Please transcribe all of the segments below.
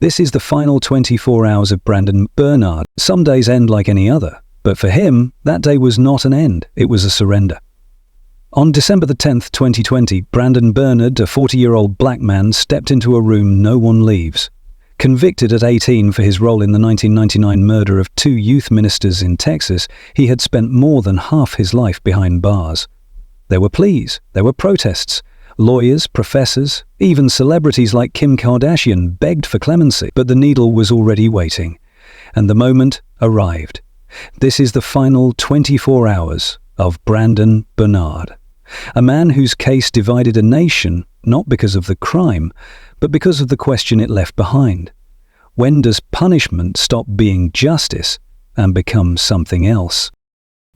This is the final 24 hours of Brandon Bernard. Some days end like any other, but for him, that day was not an end, it was a surrender. On December the 10th, 2020, Brandon Bernard, a 40-year-old black man, stepped into a room no one leaves. Convicted at 18 for his role in the 1999 murder of 2 youth ministers in Texas, he had spent more than half his life behind bars. There were pleas, there were protests. Lawyers, professors, even celebrities like Kim Kardashian begged for clemency, but the needle was already waiting. And the moment arrived. This is the final 24 hours of Brandon Bernard. A man whose case divided a nation, not because of the crime, but because of the question it left behind. When does punishment stop being justice and become something else?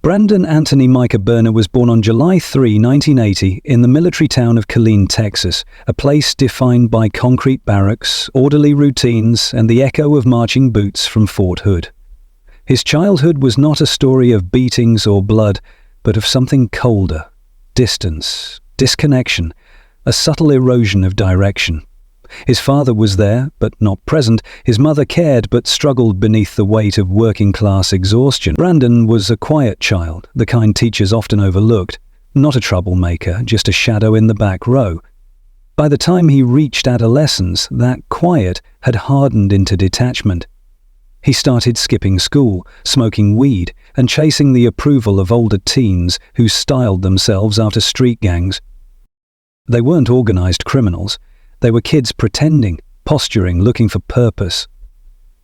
Brandon Anthony Micah Bernard was born on July 3, 1980, in the military town of Killeen, Texas, a place defined by concrete barracks, orderly routines, and the echo of marching boots from Fort Hood. His childhood was not a story of beatings or blood, but of something colder. Distance, disconnection, a subtle erosion of direction. His father was there, but not present. His mother cared, but struggled beneath the weight of working-class exhaustion. Brandon was a quiet child, the kind teachers often overlooked. Not a troublemaker, just a shadow in the back row. By the time he reached adolescence, that quiet had hardened into detachment. He started skipping school, smoking weed, and chasing the approval of older teens who styled themselves after street gangs. They weren't organized criminals. They were kids pretending, posturing, looking for purpose.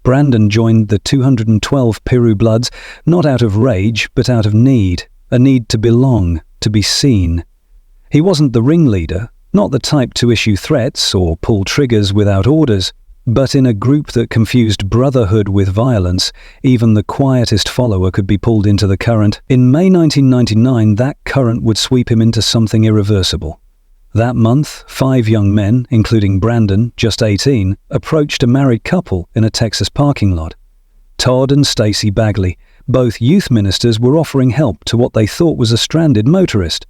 Brandon joined the 212 Piru Bloods, not out of rage, but out of need, a need to belong, to be seen. He wasn't the ringleader, not the type to issue threats or pull triggers without orders. But in a group that confused brotherhood with violence, even the quietest follower could be pulled into the current. In May 1999, that current would sweep him into something irreversible. That month, 5 young men, including Brandon, just 18, approached a married couple in a Texas parking lot. Todd and Stacy Bagley, both youth ministers, were offering help to what they thought was a stranded motorist.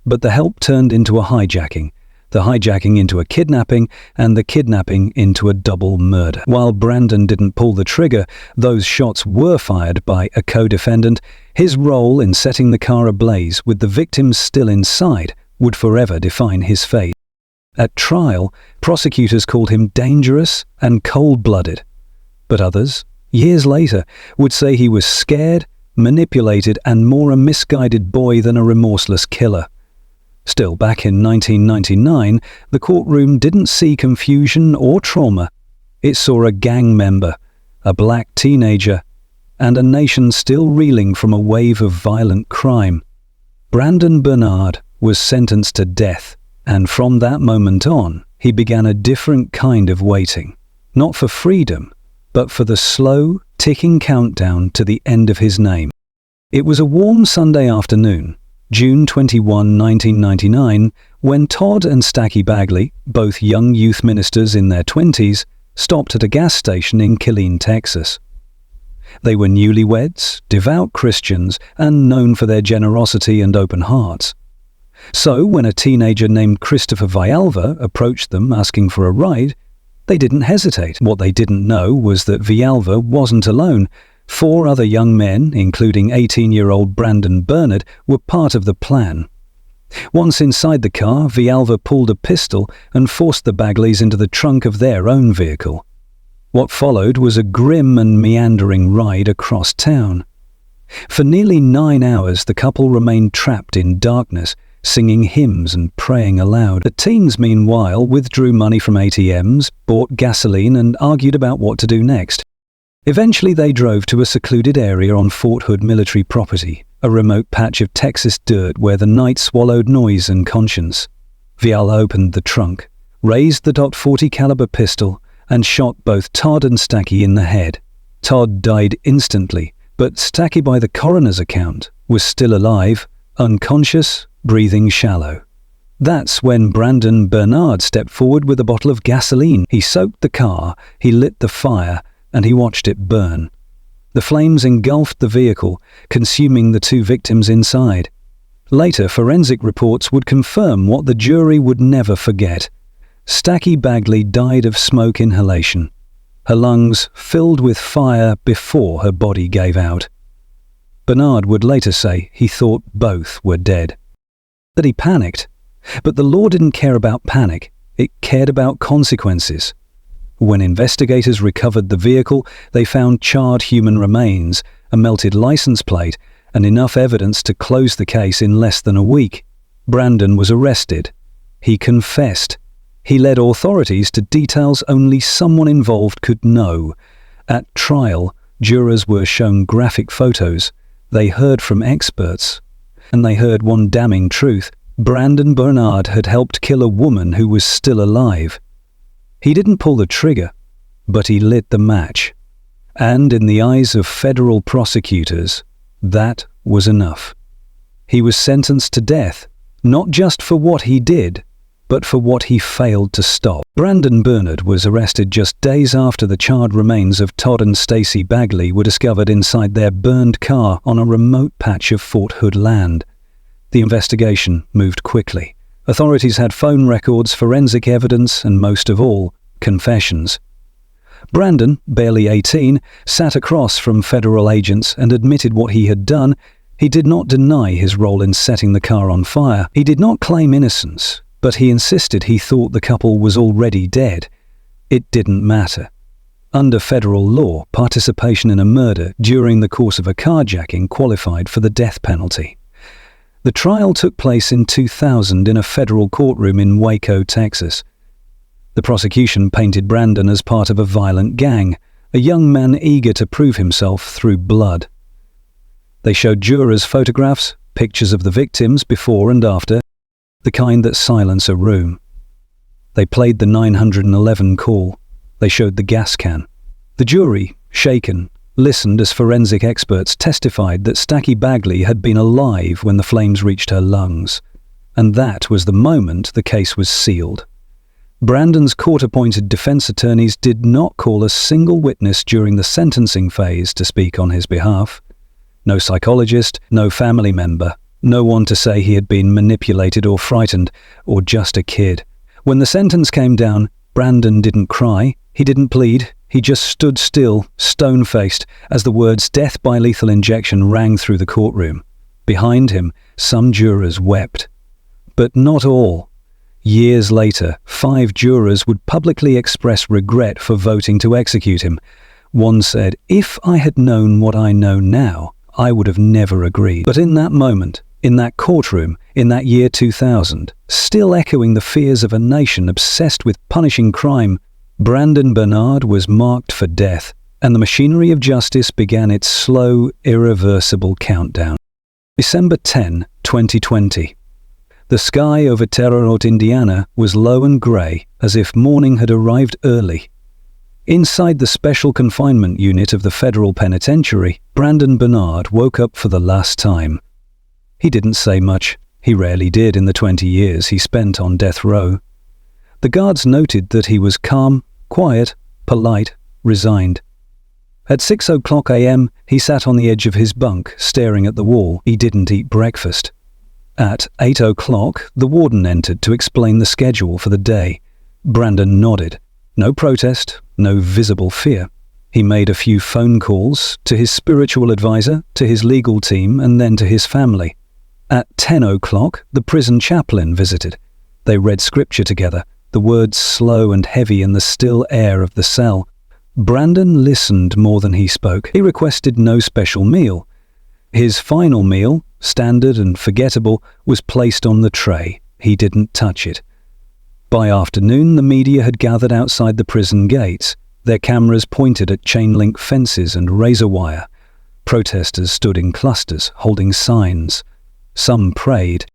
But the help turned into a hijacking. The hijacking into a kidnapping, and the kidnapping into a double murder. While Brandon didn't pull the trigger, those shots were fired by a co-defendant. His role in setting the car ablaze with the victims still inside would forever define his fate. At trial, prosecutors called him dangerous and cold-blooded. But others, years later, would say he was scared, manipulated, and more a misguided boy than a remorseless killer. Still, back in 1999, the courtroom didn't see confusion or trauma. It saw a gang member, a black teenager, and a nation still reeling from a wave of violent crime. Brandon Bernard was sentenced to death, and from that moment on, he began a different kind of waiting. Not for freedom, but for the slow, ticking countdown to the end of his name. It was a warm Sunday afternoon, June 21, 1999, when Todd and Stacy Bagley, both young youth ministers in their 20s, stopped at a gas station in Killeen, Texas. They were newlyweds, devout Christians, and known for their generosity and open hearts. So, when a teenager named Christopher Villalba approached them asking for a ride, they didn't hesitate. What they didn't know was that Villalba wasn't alone. 4 other young men, including 18-year-old Brandon Bernard, were part of the plan. Once inside the car, Villalba pulled a pistol and forced the Bagleys into the trunk of their own vehicle. What followed was a grim and meandering ride across town. For nearly 9 hours, the couple remained trapped in darkness, singing hymns and praying aloud. The teens, meanwhile, withdrew money from ATMs, bought gasoline, and argued about what to do next. Eventually they drove to a secluded area on Fort Hood military property, a remote patch of Texas dirt where the night swallowed noise and conscience. Villalba opened the trunk, raised the .40 caliber pistol, and shot both Todd and Stacy in the head. Todd died instantly, but Stacy, by the coroner's account, was still alive, unconscious, breathing shallow. That's when Brandon Bernard stepped forward with a bottle of gasoline. He soaked the car, he lit the fire, and he watched it burn. The flames engulfed the vehicle, consuming the 2 victims inside. Later, forensic reports would confirm what the jury would never forget. Stacy Bagley died of smoke inhalation. her lungs filled with fire before her body gave out. Bernard would later say he thought both were dead. That he panicked. But the law didn't care about panic, it cared about consequences. When investigators recovered the vehicle, they found charred human remains, a melted license plate, and enough evidence to close the case in less than a week. Brandon was arrested. He confessed. He led authorities to details only someone involved could know. At trial, jurors were shown graphic photos. They heard from experts. And they heard one damning truth. Brandon Bernard had helped kill a woman who was still alive. He didn't pull the trigger, but he lit the match. And in the eyes of federal prosecutors, that was enough. He was sentenced to death, not just for what he did, but for what he failed to stop. Brandon Bernard was arrested just days after the charred remains of Todd and Stacy Bagley were discovered inside their burned car on a remote patch of Fort Hood land. The investigation moved quickly. Authorities had phone records, forensic evidence, and most of all, confessions. Brandon, barely 18, sat across from federal agents and admitted what he had done. He did not deny his role in setting the car on fire. He did not claim innocence, but he insisted he thought the couple was already dead. It didn't matter. Under federal law, participation in a murder during the course of a carjacking qualified for the death penalty. The trial took place in 2000 in a federal courtroom in Waco, Texas. The prosecution painted Brandon as part of a violent gang, a young man eager to prove himself through blood. They showed jurors photographs, pictures of the victims before and after, the kind that silence a room. They played the 911 call. They showed the gas can. The jury, shaken, listened as forensic experts testified that Stacy Bagley had been alive when the flames reached her lungs. And that was the moment the case was sealed. Brandon's court-appointed defense attorneys did not call a single witness during the sentencing phase to speak on his behalf. No psychologist, no family member, no one to say he had been manipulated or frightened, or just a kid. When the sentence came down, Brandon didn't cry, he didn't plead, he just stood still, stone-faced, as the words "death by lethal injection" rang through the courtroom. Behind him, some jurors wept. But not all. Years later, 5 jurors would publicly express regret for voting to execute him. One said, "If I had known what I know now, I would have never agreed." But in that moment, in that courtroom, in that year 2000, still echoing the fears of a nation obsessed with punishing crime, Brandon Bernard was marked for death, and the machinery of justice began its slow, irreversible countdown. December 10, 2020. The sky over Terre Haute, Indiana, was low and grey, as if morning had arrived early. Inside the special confinement unit of the federal penitentiary, Brandon Bernard woke up for the last time. He didn't say much. He rarely did in the 20 years he spent on death row. The guards noted that he was calm, quiet, polite, resigned. At 6:00 a.m., he sat on the edge of his bunk, staring at the wall. He didn't eat breakfast. At 8:00, the warden entered to explain the schedule for the day. Brandon nodded. No protest, no visible fear. He made a few phone calls to his spiritual advisor, to his legal team, and then to his family. At 10:00, the prison chaplain visited. They read scripture together, the words slow and heavy in the still air of the cell. Brandon listened more than he spoke. He requested no special meal. His final meal, standard and forgettable, was placed on the tray. He didn't touch it. By afternoon, the media had gathered outside the prison gates, their cameras pointed at chain-link fences and razor wire. Protesters stood in clusters, holding signs. Some prayed.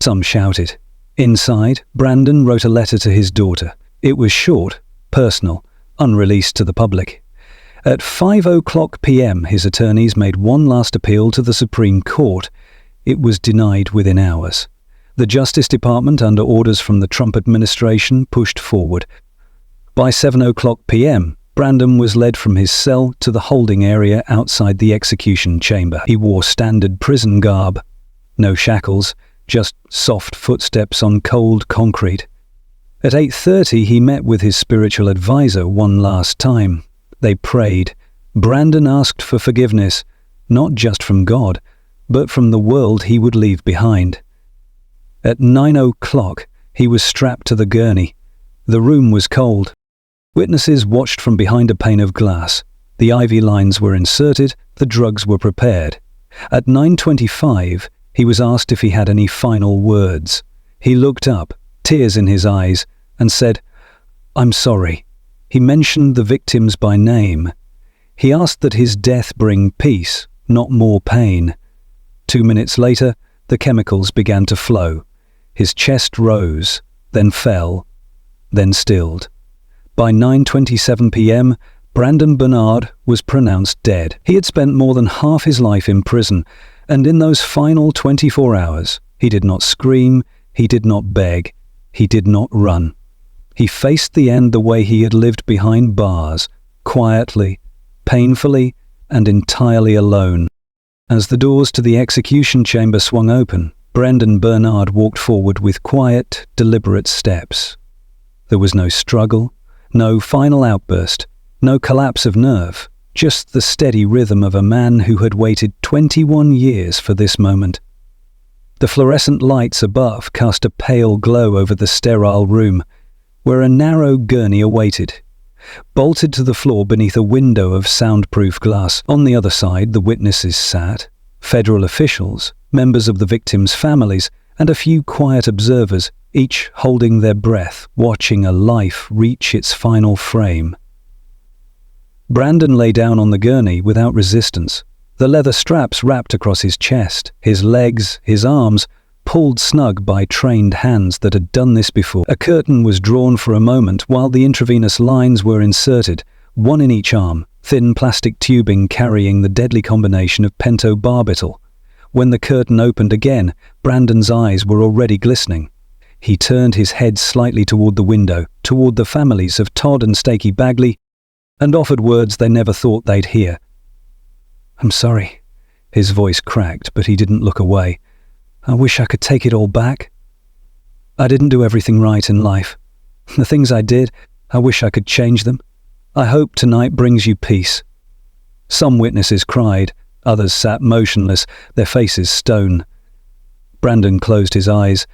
Some shouted. Inside, Brandon wrote a letter to his daughter. It was short, personal, unreleased to the public. At 5:00 p.m., his attorneys made one last appeal to the Supreme Court. It was denied within hours. The Justice Department, under orders from the Trump administration, pushed forward. By 7:00 p.m., Brandon was led from his cell to the holding area outside the execution chamber. He wore standard prison garb. No shackles, just soft footsteps on cold concrete. At 8:30, he met with his spiritual advisor one last time. They prayed. Brandon asked for forgiveness, not just from God, but from the world he would leave behind. At 9 o'clock, he was strapped to the gurney. The room was cold. Witnesses watched from behind a pane of glass. The IV lines were inserted, the drugs were prepared. At 9:25, he was asked if he had any final words. He looked up, tears in his eyes, and said, "I'm sorry." He mentioned the victims by name. He asked that his death bring peace, not more pain. 2 minutes later, the chemicals began to flow. His chest rose, then fell, then stilled. By 9:27 p.m., Brandon Bernard was pronounced dead. He had spent more than half his life in prison, and in those final 24 hours, he did not scream, he did not beg, he did not run. He faced the end the way he had lived behind bars, quietly, painfully, and entirely alone. As the doors to the execution chamber swung open, Brandon Bernard walked forward with quiet, deliberate steps. There was no struggle, no final outburst, no collapse of nerve, just the steady rhythm of a man who had waited 21 years for this moment. The fluorescent lights above cast a pale glow over the sterile room, where a narrow gurney awaited, bolted to the floor beneath a window of soundproof glass. On the other side, the witnesses sat, federal officials, members of the victims' families, and a few quiet observers, each holding their breath, watching a life reach its final frame. Brandon lay down on the gurney without resistance, the leather straps wrapped across his chest, his legs, his arms, pulled snug by trained hands that had done this before. A curtain was drawn for a moment while the intravenous lines were inserted, one in each arm, thin plastic tubing carrying the deadly combination of pentobarbital. When the curtain opened again, Brandon's eyes were already glistening. He turned his head slightly toward the window, toward the families of Todd and Stakey Bagley, and offered words they never thought they'd hear. "I'm sorry." His voice cracked, but he didn't look away. "I wish I could take it all back. I didn't do everything right in life. The things I did, I wish I could change them. I hope tonight brings you peace." Some witnesses cried, others sat motionless, their faces stone. Brandon closed his eyes,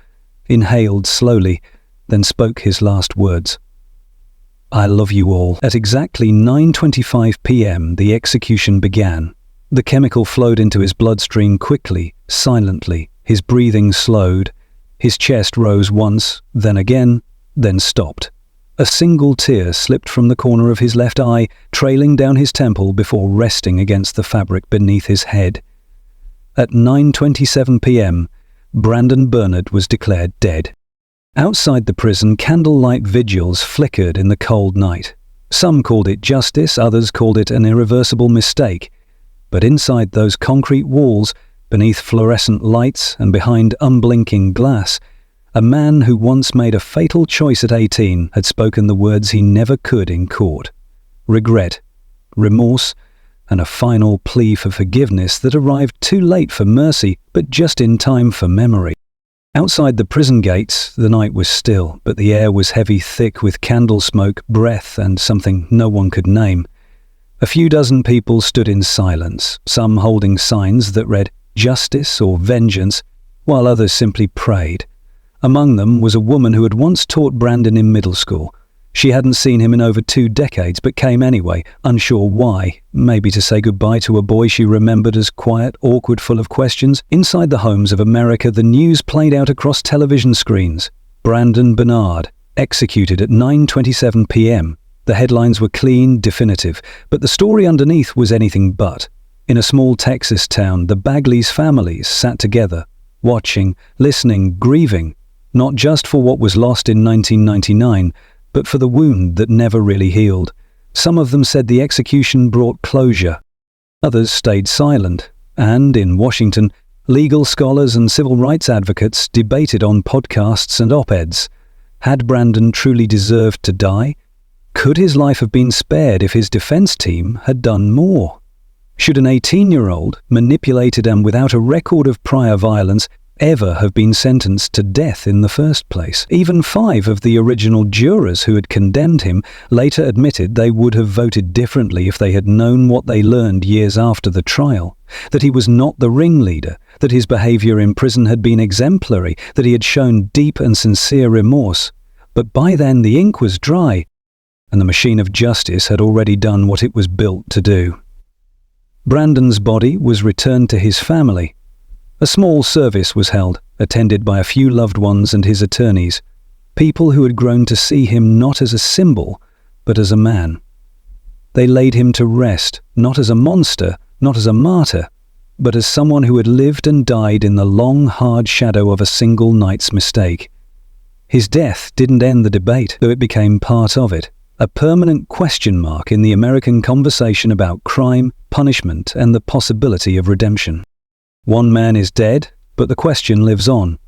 inhaled slowly, then spoke his last words. "I love you all." At exactly 9:25 p.m., the execution began. The chemical flowed into his bloodstream quickly, silently. His breathing slowed. His chest rose once, then again, then stopped. A single tear slipped from the corner of his left eye, trailing down his temple before resting against the fabric beneath his head. At 9:27 p.m., Brandon Bernard was declared dead. Outside the prison, candlelight vigils flickered in the cold night. Some called it justice, others called it an irreversible mistake. But inside those concrete walls, beneath fluorescent lights and behind unblinking glass, a man who once made a fatal choice at 18 had spoken the words he never could in court. Regret, remorse, and a final plea for forgiveness that arrived too late for mercy, but just in time for memory. Outside the prison gates, the night was still, but the air was heavy, thick with candle smoke, breath, and something no one could name. A few dozen people stood in silence, some holding signs that read justice or vengeance, while others simply prayed. Among them was a woman who had once taught Brandon in middle school. She hadn't seen him in over 2 decades, but came anyway, unsure why, maybe to say goodbye to a boy she remembered as quiet, awkward, full of questions. Inside the homes of America, the news played out across television screens. Brandon Bernard, executed at 9:27 p.m. The headlines were clean, definitive, but the story underneath was anything but. In a small Texas town, the Bagley's families sat together, watching, listening, grieving, not just for what was lost in 1999, but for the wound that never really healed. Some of them said the execution brought closure. Others stayed silent, and in Washington, legal scholars and civil rights advocates debated on podcasts and op-eds. Had Brandon truly deserved to die? Could his life have been spared if his defense team had done more? Should an 18-year-old, manipulated and without a record of prior violence, ever have been sentenced to death in the first place. Even 5 of the original jurors who had condemned him later admitted they would have voted differently if they had known what they learned years after the trial, that he was not the ringleader, that his behavior in prison had been exemplary, that he had shown deep and sincere remorse. But by then the ink was dry, and the machine of justice had already done what it was built to do. Brandon's body was returned to his family. A small service was held, attended by a few loved ones and his attorneys, people who had grown to see him not as a symbol, but as a man. They laid him to rest, not as a monster, not as a martyr, but as someone who had lived and died in the long, hard shadow of a single night's mistake. His death didn't end the debate, though it became part of it, a permanent question mark in the American conversation about crime, punishment, and the possibility of redemption. One man is dead, but the question lives on.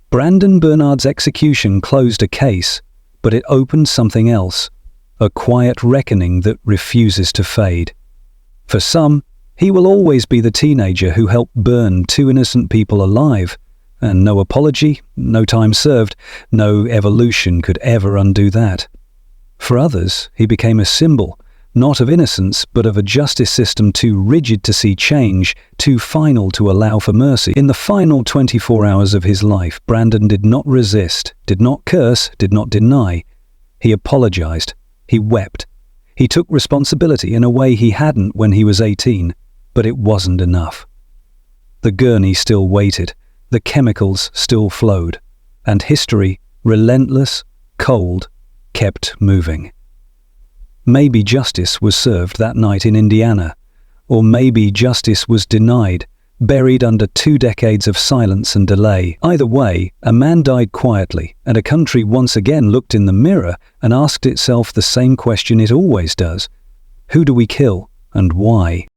Brandon Bernard's execution closed a case, but it opened something else, a quiet reckoning that refuses to fade. For some, he will always be the teenager who helped burn 2 innocent people alive, and no apology, no time served, no evolution could ever undo that. For others, he became a symbol, not of innocence, but of a justice system too rigid to see change, too final to allow for mercy. In the final 24 hours of his life, Brandon did not resist, did not curse, did not deny. He apologized. He wept. He took responsibility in a way he hadn't when he was 18, but it wasn't enough. The gurney still waited, the chemicals still flowed, and history, relentless, cold, kept moving. Maybe justice was served that night in Indiana, or maybe justice was denied, buried under 2 decades of silence and delay. Either way, a man died quietly, and a country once again looked in the mirror and asked itself the same question it always does: who do we kill, and why?